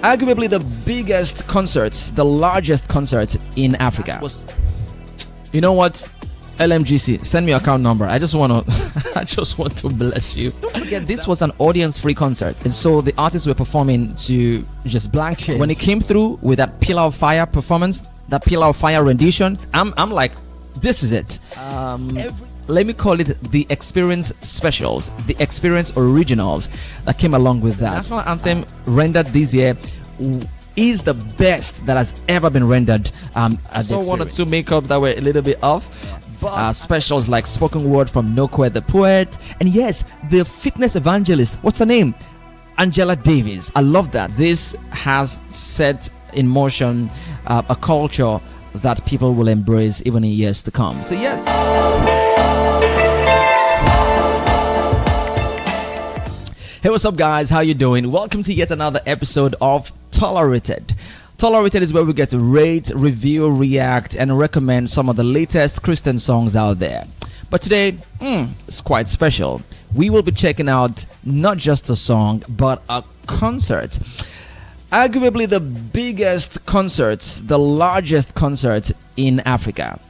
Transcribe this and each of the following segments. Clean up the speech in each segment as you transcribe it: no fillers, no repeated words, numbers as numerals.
Arguably the biggest concerts, the largest concert in Africa. You know what? LMGC, send me your account number. I just want to bless you. Don't forget, this was an audience-free concert, and so the artists were performing to just blank chairs. When it came through with that Pillar of Fire performance, that Pillar of Fire rendition, I'm like, this is it. Let me call it the Experience Specials, the Experience Originals that came along with that. National Anthem rendered this year is the best that has ever been rendered. I saw one or two makeups that were a little bit off. Specials like Spoken Word from Nokwe the Poet, and yes, the fitness evangelist, what's her name? Angela Davis. I love that. This has set in motion a culture that people will embrace even in years to come. So yes. Hey, what's up guys? How you doing? Welcome to yet another episode of TOLArated. TOLArated is where we get to rate, review, react, and recommend some of the latest Christian songs out there. But today, it's quite special. We will be checking out not just a song, but a concert. Arguably the biggest concerts, the largest concert in Africa.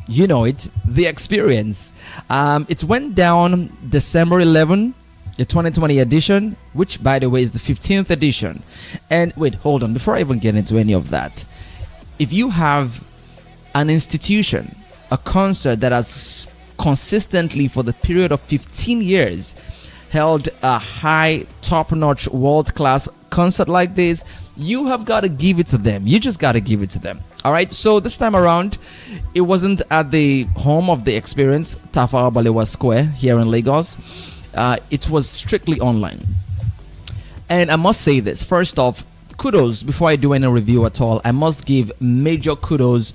You know it, The Experience. It went down December 11, the 2020 edition, which by the way is the 15th edition. And wait, hold on, before I even get into any of that, if you have an institution, a concert that has consistently for the period of 15 years held a high, top-notch, world-class concert like this, you have got to give it to them. You just got to give it to them. All right, so this time around, it wasn't at the home of The Experience, Tafawa Balewa Square here in Lagos. It was strictly online. And I must say this, first off, kudos, before I do any review at all, I must give major kudos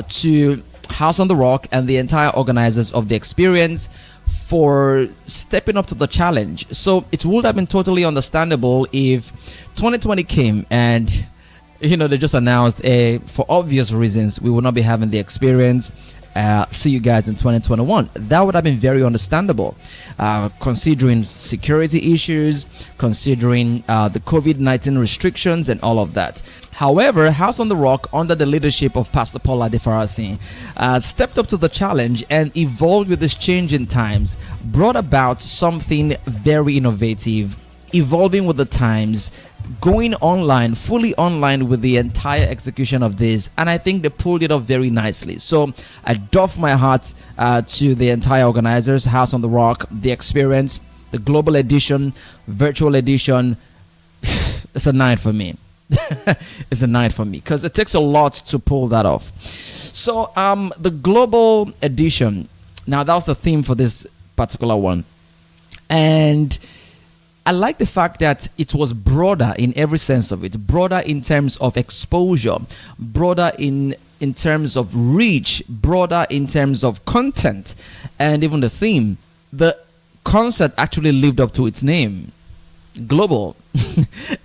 to House on the Rock and the entire organizers of The Experience for stepping up to the challenge. So it would have been totally understandable if 2020 came and, you know, they just announced, for obvious reasons, we will not be having The Experience. See you guys in 2021. That would have been very understandable, considering security issues, considering the COVID-19 restrictions and all of that. However, House on the Rock, under the leadership of Pastor Paul Adefarasi, stepped up to the challenge and evolved with this change in times, brought about something very innovative, evolving with the times, going online, fully online with the entire execution of this, and I think they pulled it off very nicely. So I doff my hat to the entire organizers, House on the Rock, The Experience, the global edition, virtual edition. It's a night for me. It's a night for me because it takes a lot to pull that off. So the global edition, now that was the theme for this particular one, and I like the fact that it was broader in every sense of it, broader in terms of exposure, broader in terms of reach, broader in terms of content, and even the theme. The concert actually lived up to its name, global.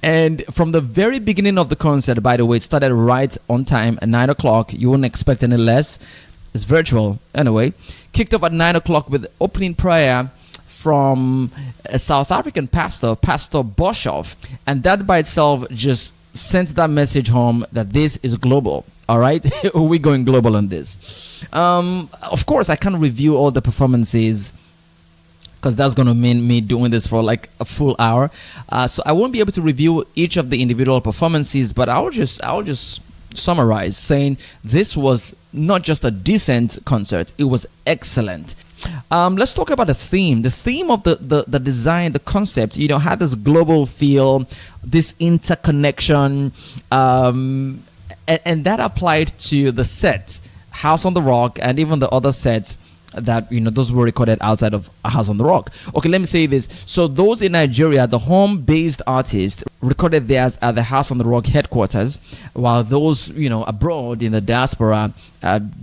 And from the very beginning of the concert, by the way, it started right on time at 9 o'clock. You wouldn't expect any less. It's virtual anyway. Kicked off at 9 o'clock with opening prayer from a South African pastor, Pastor Boshoff, and that by itself just sent that message home that this is global. All right, we're going global on this. Of course, I can't review all the performances because that's going to mean me doing this for like a full hour. So I won't be able to review each of the individual performances, but I'll just summarize saying this was not just a decent concert; it was excellent. Let's talk about the theme. The theme of the design, the concept, you know, had this global feel, this interconnection, and that applied to the set, House on the Rock, and even the other sets that, you know, those were recorded outside of House on the Rock. Okay, let me say this. So those in Nigeria, the home-based artists recorded theirs at the House on the Rock headquarters, while those, you know, abroad in the diaspora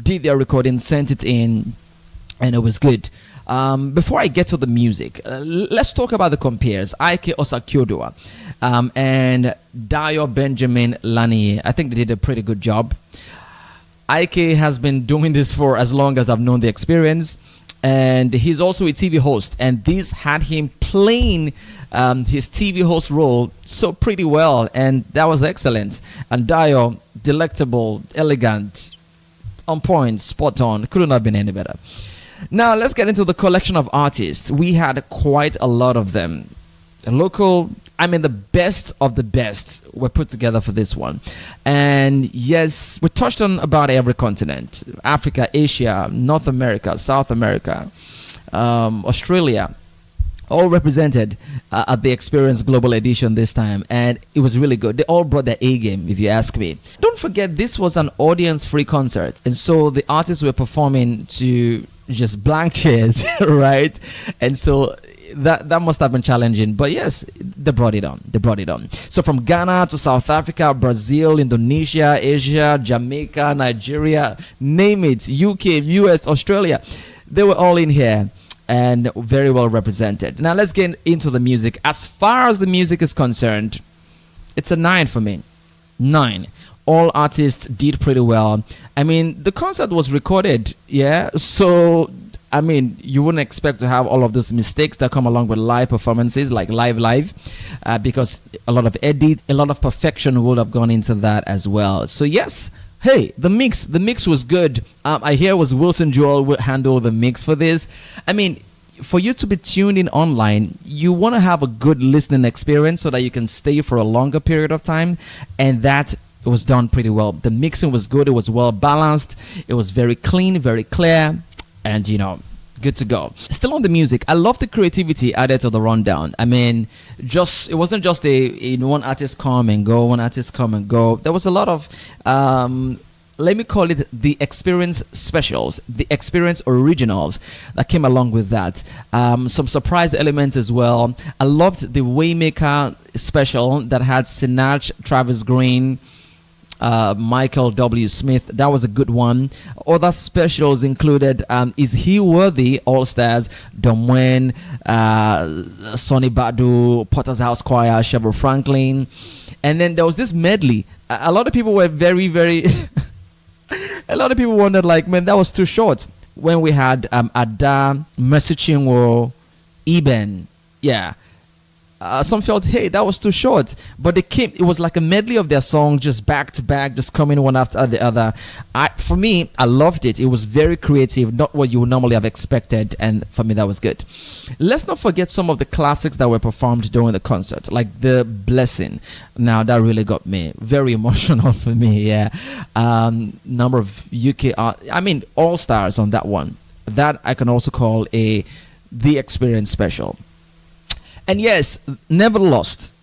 did their recording, sent it in, and it was good. Before I get to the music, let's talk about the compares. Ike Osakyodua and Dayo Benjamin Lani. I think they did a pretty good job. Ike has been doing this for as long as I've known The Experience. and he's also a TV host, and this had him playing his TV host role so pretty well, and that was excellent. And Dio, delectable, elegant, on point, spot on, couldn't have been any better. Now let's get into the collection of artists. We had quite a lot of them. Local, I mean, the best of the best were put together for this one. And yes, we touched on about every continent: Africa, Asia, North America, South America, Australia, all represented at the Experience Global Edition this time. And it was really good. They all brought their A game, if you ask me. Don't forget, this was an audience-free concert. And so the artists were performing to just blank chairs, right? And so that must have been challenging, but yes, they brought it on. So from Ghana to South Africa, Brazil, Indonesia, Asia, Jamaica, Nigeria, name it, UK, US, Australia, they were all in here and very well represented. Now let's get into the music. As far as the music is concerned, it's a 9 for me. 9. All artists did pretty well. I mean, the concert was recorded, yeah, so I mean, you wouldn't expect to have all of those mistakes that come along with live performances, like live, because a lot of edit, a lot of perfection would have gone into that as well. So yes, hey, the mix was good. I hear was Wilson Joel will handle the mix for this. I mean, for you to be tuned in online, you want to have a good listening experience so that you can stay for a longer period of time, and that was done pretty well. The mixing was good. It was well balanced. It was very clean, very clear, and good to go. Still on the music, I love the creativity added to the rundown. I mean, it wasn't just one artist come and go. There was a lot of let me call it the experience specials, the experience originals that came along with that. Some surprise elements as well. I loved the Waymaker special that had Sinach, Travis Green, Michael W. Smith. That was a good one. Other specials included Is He Worthy, All Stars, Domwen, Sonny Badu, Potter's House Choir, Chevron Franklin. And then there was this medley. A lot of people were very, very a lot of people wondered, like, man, that was too short. When we had Ada, Mercy Chinwo, Eben, yeah. Some felt, hey, that was too short, but it was like a medley of their songs, just back to back, just coming one after the other. For me, I loved it. It was very creative, not what you would normally have expected, and for me, that was good. Let's not forget some of the classics that were performed during the concert, like The Blessing. Now, that really got me very emotional for me, yeah. Number of UK, all stars on that one. That I can also call the Experience special. And yes, Never Lost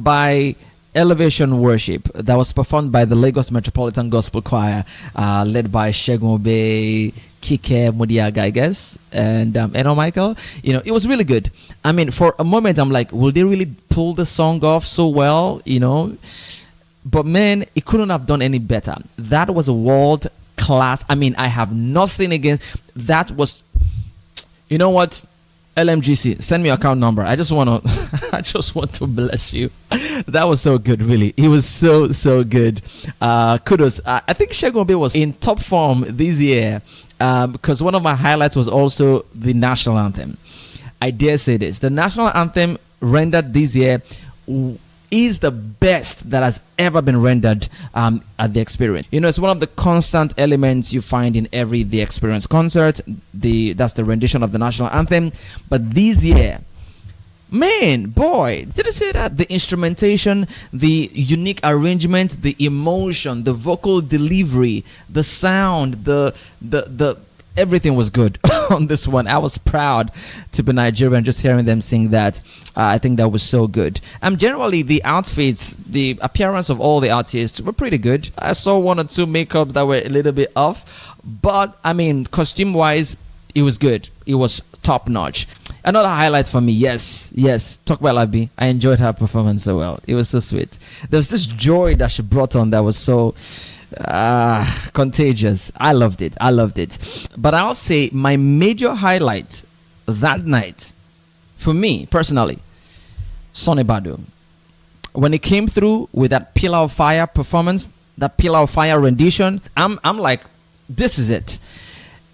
by Elevation Worship, that was performed by the Lagos Metropolitan Gospel Choir, led by Segun Obe, Kike Mudiaga, I guess, and Eno Michael. It was really good. I mean, for a moment, I'm like, will they really pull the song off so well? But man, it couldn't have done any better. That was a world class. I mean, I have nothing against that. Was, you know what? LMGC, send me your account number. I just want to bless you. That was so good, really. It was so good. Kudos. I think Segun Obe was in top form this year, because one of my highlights was also the national anthem. I dare say this: the national anthem rendered this year is the best that has ever been rendered at the Experience. It's one of the constant elements you find in every The Experience concert. That's the rendition of the national anthem. But this year, man, boy, did you see that? The instrumentation, the unique arrangement, the emotion, the vocal delivery, the sound, the everything was good on this one. I was proud to be Nigerian just hearing them sing that. I think that was so good. Generally, the outfits, the appearance of all the artists were pretty good. I saw one or two makeups that were a little bit off, but I mean, costume-wise, it was good. It was top-notch. Another highlight for me, yes, Tokwe Alabi. I enjoyed her performance so well. It was so sweet. There was this joy that she brought on that was so contagious. I loved it. But I'll say my major highlight that night, for me personally, Sonny Badu. When he came through with that Pillar of Fire performance, that Pillar of Fire rendition, I'm like, this is it.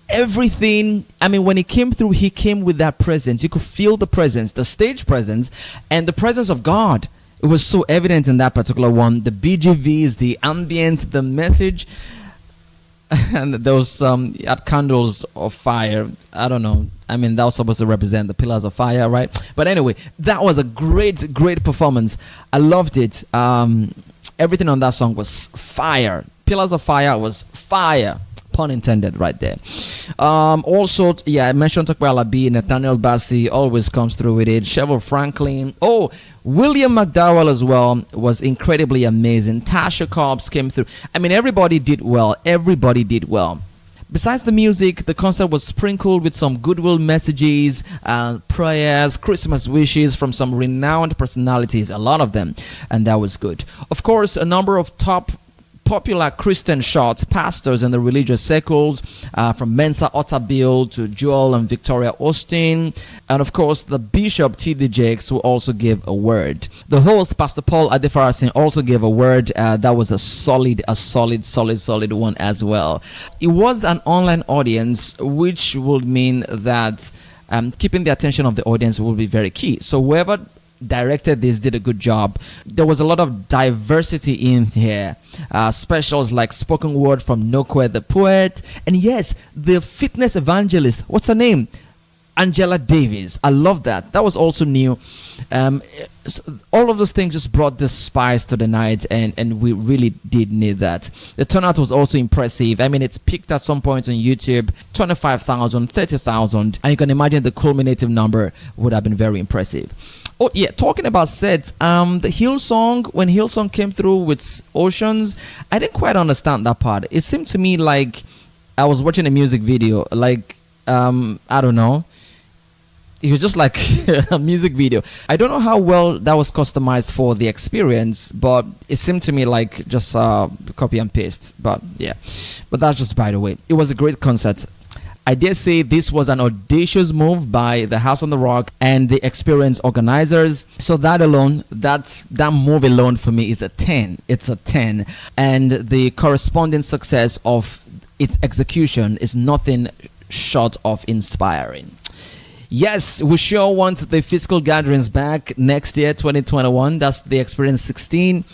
everything. I mean, when he came through, he came with that presence. You could feel the presence, the stage presence, and the presence of God. It was so evident in that particular one. The BGVs, the ambience, the message, and those had candles of fire. I don't know. I mean, that was supposed to represent the pillars of fire, right? But anyway, that was a great performance. I loved it. Everything on that song was fire. Pillars of Fire was fire. Pun intended right there. Also, I mentioned Tokwe B, Nathaniel Bassey always comes through with it. Cheryl Franklin. Oh, William McDowell as well was incredibly amazing. Tasha Cobbs came through. I mean, everybody did well. Everybody did well. Besides the music, the concert was sprinkled with some goodwill messages, prayers, Christmas wishes from some renowned personalities, a lot of them, and that was good. Of course, a number of top popular Christian shots, pastors in the religious circles, from Mensa Otabil to Joel and Victoria Austin, and of course the Bishop T.D. Jakes, who also gave a word. The host, Pastor Paul Adefarasin, also gave a word. That was a solid one as well. It was an online audience, which would mean that keeping the attention of the audience will be very key. So whoever directed this did a good job. There was a lot of diversity in here. Specials like spoken word from Nokwe the poet, and yes, the fitness evangelist. What's her name? Angela Davis. I love that. That was also new. So all of those things just brought the spice to the night, and we really did need that. The turnout was also impressive. I mean, it's peaked at some point on YouTube, 25,000, 30,000, and you can imagine the culminative number would have been very impressive. Oh yeah, talking about sets, the Hillsong, when Hillsong came through with Oceans, I didn't quite understand that part. It seemed to me like I was watching a music video, like, I don't know. It was just like a music video. I don't know how well that was customized for the experience, but it seemed to me like just copy and paste. But yeah, but that's just by the way. It was a great concert. I dare say this was an audacious move by the House on the Rock and the experienced organizers. So that alone, that move alone for me is a 10. It's a 10. And the corresponding success of its execution is nothing short of inspiring. Yes, we sure want the physical gatherings back next year, 2021. That's the Experience 16.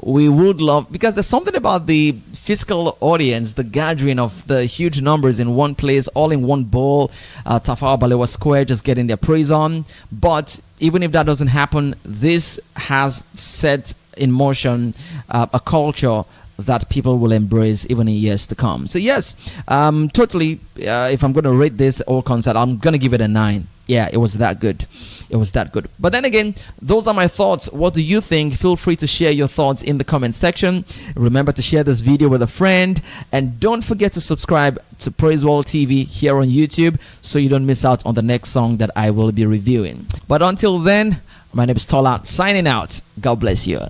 We would love, because there's something about the physical audience, the gathering of the huge numbers in one place, all in one bowl, Tafawa Balewa Square, just getting their praise on. But even if that doesn't happen, this has set in motion a culture that people will embrace even in years to come. So yes, totally, if I'm going to rate this whole concert, I'm going to give it a 9. Yeah, it was that good. It was that good. But then again, those are my thoughts. What do you think? Feel free to share your thoughts in the comment section. Remember to share this video with a friend. And don't forget to subscribe to Praise World TV here on YouTube so you don't miss out on the next song that I will be reviewing. But until then, my name is Tola, signing out. God bless you.